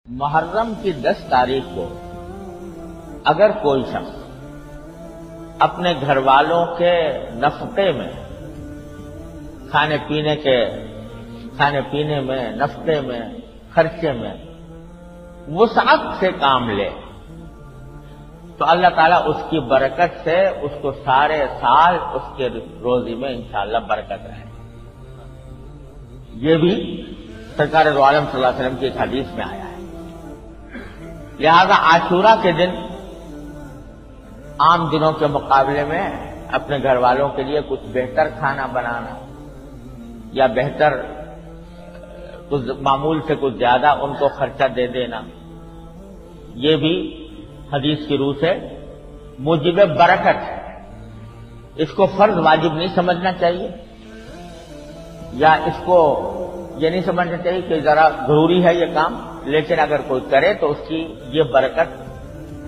محرم کی 10 تاریخ کو اگر کوئی شخص اپنے گھر والوں کے نفقے میں کھانے پینے میں نفقے میں خرچے میں وسعت سے کام لے تو اللہ تعالیٰ اس کی برکت سے اس کو سارے سال اس کے روزی میں انشاءاللہ برکت رہے۔ یہ بھی سرکار دو عالم صلی اللہ علیہ وسلم کی ایک حدیث میں آیا ہے۔ لہذا عاشورہ کے دن عام دنوں کے مقابلے میں اپنے گھر والوں کے لیے کچھ بہتر کھانا بنانا یا بہتر کچھ معمول سے کچھ زیادہ ان کو خرچہ دے دینا، یہ بھی حدیث کی روح سے موجب برکت ہے۔ اس کو فرض واجب نہیں سمجھنا چاہیے، یا اس کو یہ نہیں سمجھنا چاہیے کہ ذرا ضروری ہے یہ کام، لیکن اگر کوئی کرے تو اس کی یہ برکت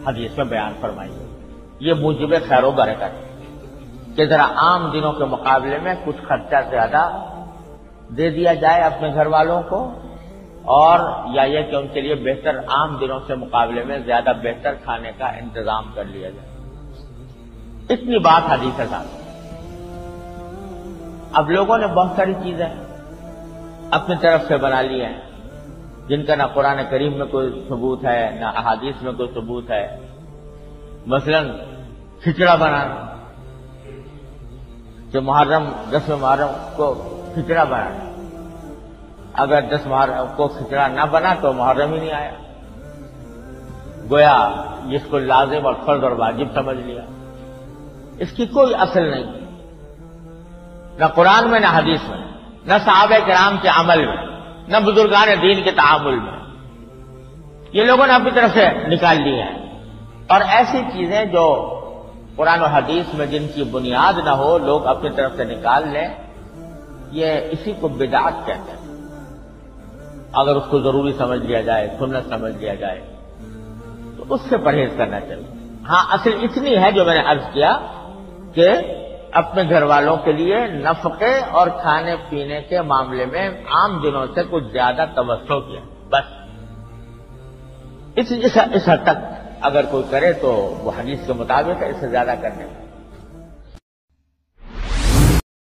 حدیث میں بیان فرمائی ہے۔ یہ موجب خیر و برکت ہے کہ ذرا عام دنوں کے مقابلے میں کچھ خرچہ زیادہ دے دیا جائے اپنے گھر والوں کو، اور یا یہ کہ ان کے لیے بہتر عام دنوں سے مقابلے میں زیادہ بہتر کھانے کا انتظام کر لیا جائے۔ اتنی بات حدیث ہے صاحب۔ اب لوگوں نے بہت ساری چیزیں اپنی طرف سے بنا لی ہیں جن کا نہ قرآن کریم میں کوئی ثبوت ہے نہ احادیث میں کوئی ثبوت ہے۔ مثلا کھچڑا بنانا کہ محرم 10 محرم کو کھچڑا بنانا، اگر 10 محرم کو کھچڑا نہ بنا تو محرم ہی نہیں آیا، گویا جس کو لازم اور فرض اور واجب سمجھ لیا۔ اس کی کوئی اصل نہیں، نہ قرآن میں نہ حدیث میں، نہ صحابہ کرام کے عمل میں، نہ بزرگان دین کے تعامل میں۔ یہ لوگوں نے اپنی طرف سے نکال لی ہیں، اور ایسی چیزیں جو قرآن و حدیث میں جن کی بنیاد نہ ہو لوگ اپنی طرف سے نکال لیں، یہ اسی کو بدعت کہتے ہیں۔ اگر اس کو ضروری سمجھ لیا جائے، سنت سمجھ لیا جائے تو اس سے پرہیز کرنا چاہیے۔ ہاں، اصل اتنی ہے جو میں نے عرض کیا کہ اپنے گھر والوں کے لیے نفقے اور کھانے پینے کے معاملے میں عام دنوں سے کچھ زیادہ توسع کیا، بس اس حد تک اگر کوئی کرے تو وہ حدیث کے مطابق ہے، اس سے زیادہ کرنے